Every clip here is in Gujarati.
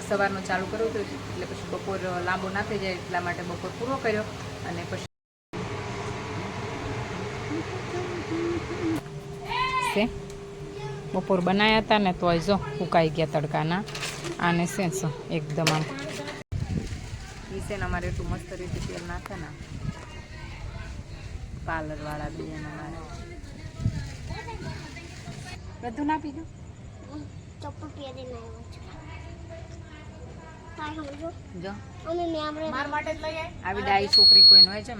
સવારનો ચાલુ કર્યો હતો એટલે પછી બપોર લાંબો ના થઈ જાય એટલા માટે બપોર પૂરો કર્યો અને પછી બપોર બનાવ્યા હતા ને તોય જો ફૂંકાઈ ગયા તડકાના આને સેન્સ એકદમ આમ એ છે ને અમારે એટલું મસ્ત રીતે તેલ નાખે ને પાર્લરવાળા બેન અમારે બધું નાખી દો જો આવી ડાઈ છોકરી કોઈ ન હોય છે.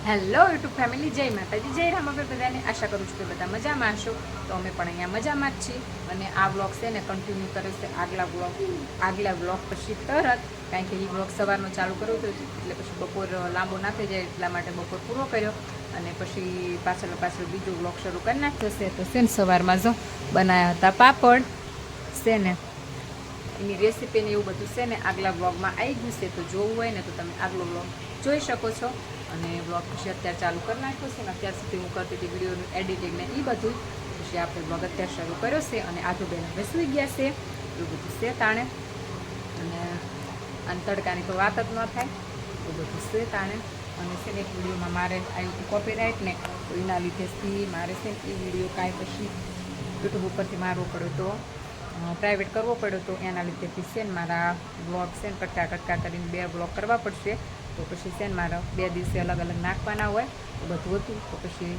હેલો યુટ્યુબ ફેમિલી, જય માતાજી, જય રામ. આપણે બધાને આશા કરું છું કે બધા મજામાં હશો. તો અમે પણ અહીંયા મજામાં જ છીએ અને આ વ્લોગ છે ને કન્ટિન્યુ કરે છે આગલા વ્લોગ પછી તરત, કારણ કે એ વ્લોગ સવારનો ચાલુ કર્યો હતો એટલે પછી બપોર લાંબો ના થઈ જાય એટલા માટે બપોર પૂરો કર્યો અને પછી પાછળ બીજો વ્લોગ શરૂ કરી નાખ્યો છે. તો છે ને સવારમાં જો બનાવ્યા હતા પાપડ છે ને એની રેસીપી ને એવું બધું છે ને આગલા વ્લોગમાં આવી ગયું છે. તો જોવું હોય ને તો તમે આગલો વ્લોગ જોઈ શકો છો. અને વ્લોગ પછી અત્યારે ચાલુ કરી નાખ્યો છે ને અત્યાર સુધી હું કરતી હતી વિડીયોનું એડિટિંગ ને એ બધું. પછી આપણે વ્લોગ અત્યારે શરૂ કર્યો છે અને આધુબેન હવે સૂઈ ગયા છે એવું બધું છે તાણે. અને તડકાની તો વાત જ ન થાય એવું બધું છે તાણે. અને છે ને એક વિડીયોમાં મારે આવ્યું હતું કોપીરાઇટ ને, તો એના લીધેથી મારે છે ને એ વિડીયો કાંઈ પછી યુટ્યુબ ઉપરથી મારવો પડ્યો તો પ્રાઇવેટ કરવો પડ્યો તો એના લીધેથી છે ને મારા વ્લોગ છે ને કટકા કરીને 2 વ્લોગ કરવા પડશે. તો પછી છે ને મારા 2 દિવસે અલગ અલગ નાખવાના હોય તો બધું હતું. તો પછી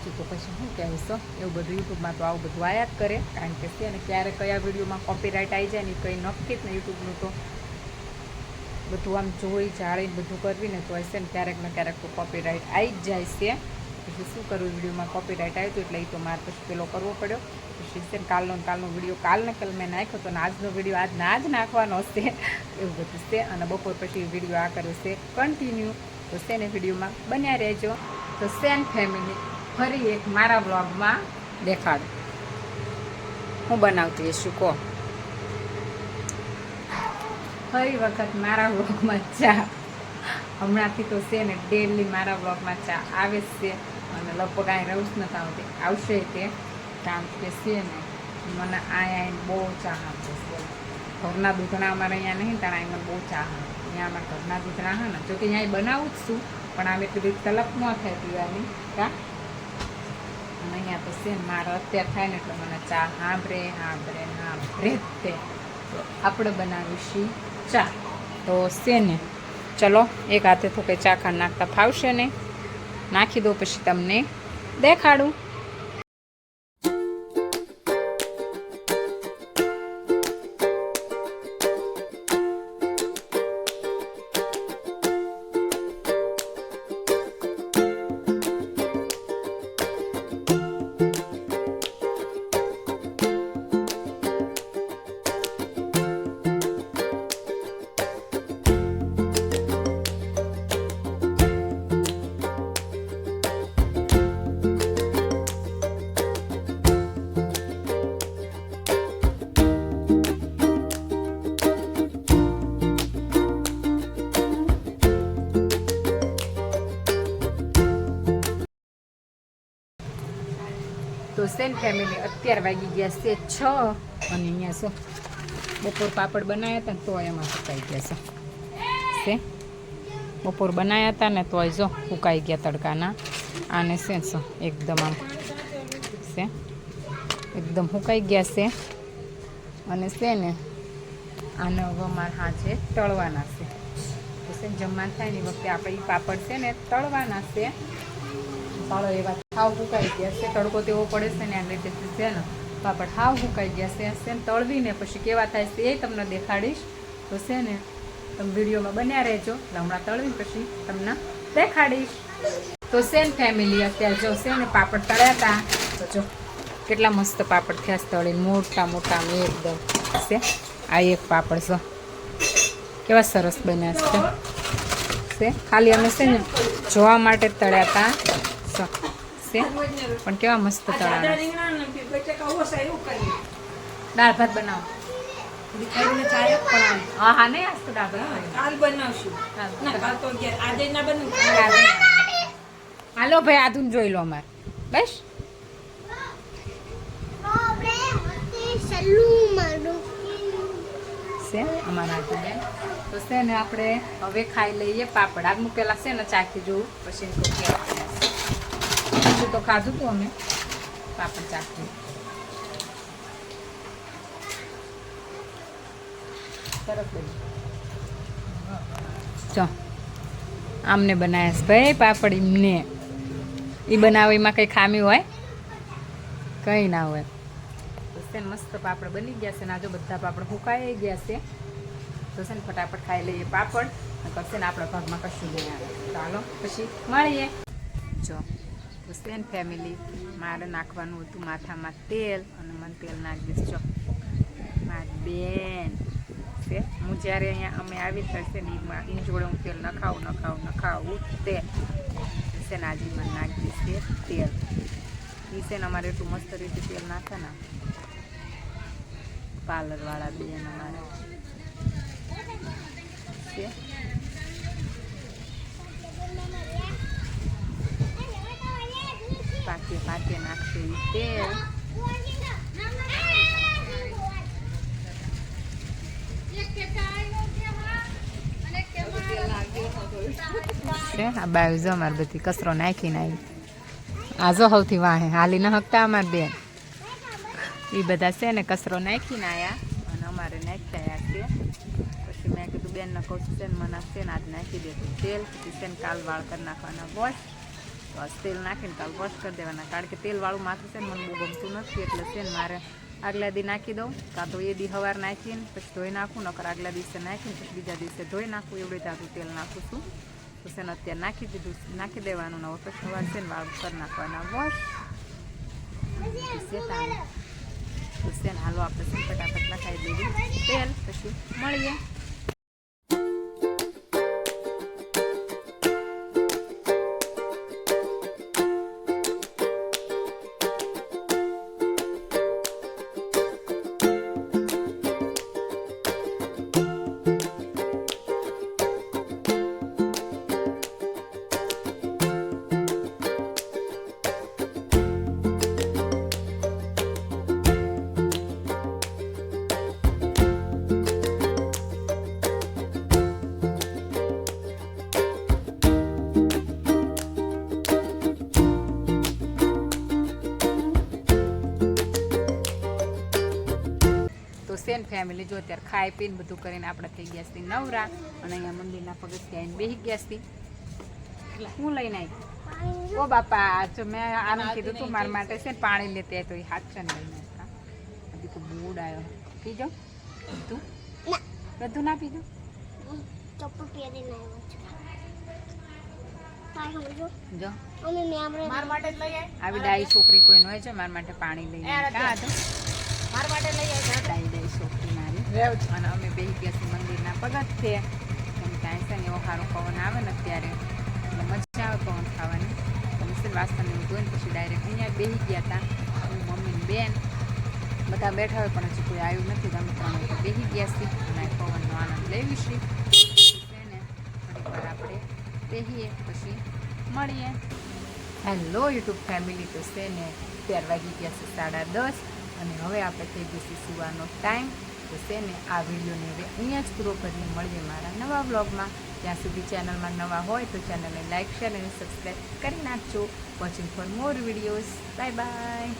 શું કહેશો એવું બધું યુટ્યુબમાં તો આવું બધું આયા જ કરે, કારણ કે છે ને ક્યારે કયા વિડીયોમાં કોપીરાઇટ આવી જાય ને કંઈ નક્કી જ ને યુટ્યુબનું તો બધું આમ જોઈ જાળીને બધું કરવી ને તો હશે ને ક્યારેક ને ક્યારેક તો કોપીરાઇટ આવી જ જાય છે. પછી શું કરવું, વિડીયોમાં કોપીરાઇટ આવ્યું હતું એટલે એ તો મારે પછી પેલો કરવો પડ્યો. પછી છે ને કાલનો વિડીયો કાલ મેં નાખ્યો હતો ને આજનો વિડીયો આજ નાખવાનો હશે એવું બધું છે. અને બપોર પછી વિડીયો આ કર્યો છે કન્ટિન્યુ. તો છે ને વિડીયોમાં બન્યા રહેજો. તો સેન ફેમિલી ફરી એક મારા વ્લોગમાં દેખાડો હું બનાવતી હશું કહો. ફરી વખત મારા વ્લોગમાં ચા. હમણાંથી તો છે ને ડેલી મારા વ્લોગમાં ચા આવે જ છે અને લગભગ અહીં રહું જ નથી આવતી, આવશે તે કારણ કે છે ને મને અહીંયા બહુ ચા આપે છે. ઘરના દૂધણા અમારે અહીંયા નહીં તાણ અહીં મને બહુ ચા આવે. અહીંયા અમારા ઘરના દૂધણા હા ને, જો કે અહીંયા બનાવું જ છું પણ આમ એટલી બધી તલપ ન થાય પીવાની કા. અને અહીંયા તો છે ને મારે અત્યારે થાય ને એટલે મને ચા સાંભળે જ તે. તો આપણે બનાવીશું ચા. તો છે ને ચલો એક હાથે તો કંઈ ચા ખાંડ નાખતા ફાવશે ને, નાખી દો પછી તમને દેખાડું. તો સેન ફેમિલી અત્યારે વાગી ગયા છે 6 અને અહીંયા શું બપોર પાપડ બનાવ્યા હતા ને તો એમાં ફૂંકાઈ ગયા છે. બપોર બનાવ્યા હતા ને તોય જો ફૂંકાઈ ગયા તડકાના આને સેન્સ એકદમ આમ છે એકદમ ફૂંકાઈ ગયા છે. અને છે ને આને હવે અમારે હાજે તળવાના છે. તો છે જમવાનું થાય ને વખતે આપણે એ પાપડ છે ને તળવાના છે. સારો એવા હાવ ફૂંકાઈ ગયા છે, તડકો તેવો પડે છે ને એટલે છે ને પાપડ હાવ ફૂંકાઈ ગયા છે. તળવીને પછી કેવા થાય છે એ તમને દેખાડીશ. તો છે ને તમે વિડીયોમાં બન્યા રહેજો, એટલે હમણાં તળવીને પછી તમને દેખાડીશ. તો સેન ફેમિલી અત્યારે જો છે ને પાપડ તળ્યા હતા તો જો કેટલા મસ્ત પાપડ થયા તળીને મોટા મોટા એકદમ છે. આ એક પાપડ છે કેવા સરસ બન્યા છે. ખાલી અમે છે ને જોવા માટે તળ્યા હતા છે પણ કેવા મસ્ત તળાના. દાળ ભાત બનાવો હા નહીં આજ તો દાળ બનાવશું. હાલો ભાઈ આધુન જોઈ લો અમારે બસ. છે અમારા બેન. તો છે ને આપણે હવે ખાઈ લઈએ પાપડ. આગનું પહેલાં છે ને ચાખી જોવું પછી પછી તો ખાધું હતું અમે પાપડ ચાખી. સરસ ચો આમને બનાવ્યા છે ભાઈ પાપડ. એમને એ બનાવવામાં કંઈ ખામી હોય કંઈ ના હોય. તો મસ્ત પાપડ બની ગયા છે ને આજે બધા પાપડ સુકાઈ ગયા છે. તો છે ને ફટાફટ ખાઈ લઈએ પાપડ. કરશે ને આપણા ભાગમાં કશું નહીં આવે. ચાલો પછી મળીએ. જો તો છે ને ફેમિલી મારે નાખવાનું હતું માથામાં તેલ અને મને તેલ નાખી દઈશ. જો મારી બેન છે હું જ્યારે અહીંયા અમે આવી થશે ને એની જોડે હું તેલ નખાવું તેલ છે ને આજે મને નાખી દઈશ તેલ. એ છે ને અમારે એટલું મસ્ત રીતે તેલ નાખે ને પાર્લરવાળા બેન અમારે છે. પાકે નાખશે એ તેલ. આ બાજુ જો અમારે બધી કચરો નાખીને આવી. આ જો સૌથી વાહે હાલી ન હકતા અમારે બેન. એ બધા છે ને કચરો નાખીને આવ્યા અને અમારે નાખ્યા છે. પછી મેં કીધું બેનને કહું છું છે ને મને છે ને આજ નાખી દેતું તેલ. પછી છે ને કાલ વાળ કરી નાખવાના વોશ. બસ તેલ નાખીને કાલ વોશ કરી દેવાના. કારણ કે તેલવાળું માથું છે ને મને બહુ ગમતું નથી. એટલે છે ને મારે આગલા દી નાખી દઉં કાં તો એ દી સવાર નાખીને પછી ધોઈ નાખું. નકર આગલા દિવસે નાખીને પછી બીજા દિવસે ધોઈ નાખું. એવડે જાતું તેલ નાખું છું. તો છે ને અત્યારે નાખી દેવાનું ને પછી સવાર છે ને વાળ કરી નાખવાના વોશ. તો છે ને હાલો આપણે છે ફટાફટ નખાઈ દેવી તેલ. પછી મળીએ. તો સેન ફેમિલી જો અત્યારે ખાઈ પીને બધું કરીને આપણે થઈ ગયા છીએ નવરા. અને અહીંયા મંદિરના પગથિયે આવીને બેસી ગયા છીએ. એટલે હું લઈને આવી ઓ બાપા. જો મેં આનું કીધું તું મારા માટે છે ને પાણી લેતી તો એ હાથ છે ને લઈને હજી તો બૂડ આવ્યો. પીજો તું બધું ના પીજો. જો આવી ડાઈ છોકરી કોઈ ન હોય છે મારા માટે પાણી લઈને કાં હતું મારા માટે લઈ આવી ડાઈ છોકરી મારી. અને અમે બેસી ગયા છીએ મંદિરના પગથિયે. એમ કાંઈ છે ને એવો સારો પવન આવે ને અત્યારે એટલે મજા આવે પવન ખાવાની. તો વાસણ એવું ધોઈને પછી ડાયરેક્ટ અહીંયા બેસી ગયા હતા. હું મમ્મી બેન બધા બેઠા હોય પણ હજી કોઈ આવ્યું નથી. અમે ત્રણ બેસી ગયા છીએ અને પવનનો આનંદ લેવી છીએ. ને થોડીક વાર આપણે બેસીએ પછી મળીએ. Hello YouTube family. તો છે ને 11 વાગી ગયા છે 10:30 અને હવે આપણે થઈ ગઈ સુવાનો ટાઈમ. તો છે ને આ વિડીયોને હવે અહીંયા જ પૂરો કરીને મળીએ મારા નવા વ્લોગમાં. ત્યાં સુધી ચેનલમાં નવા હોય તો ચેનલને લાઇક શેર અને સબસ્ક્રાઈબ કરી નાખજો. Watching for more videos. Bye bye.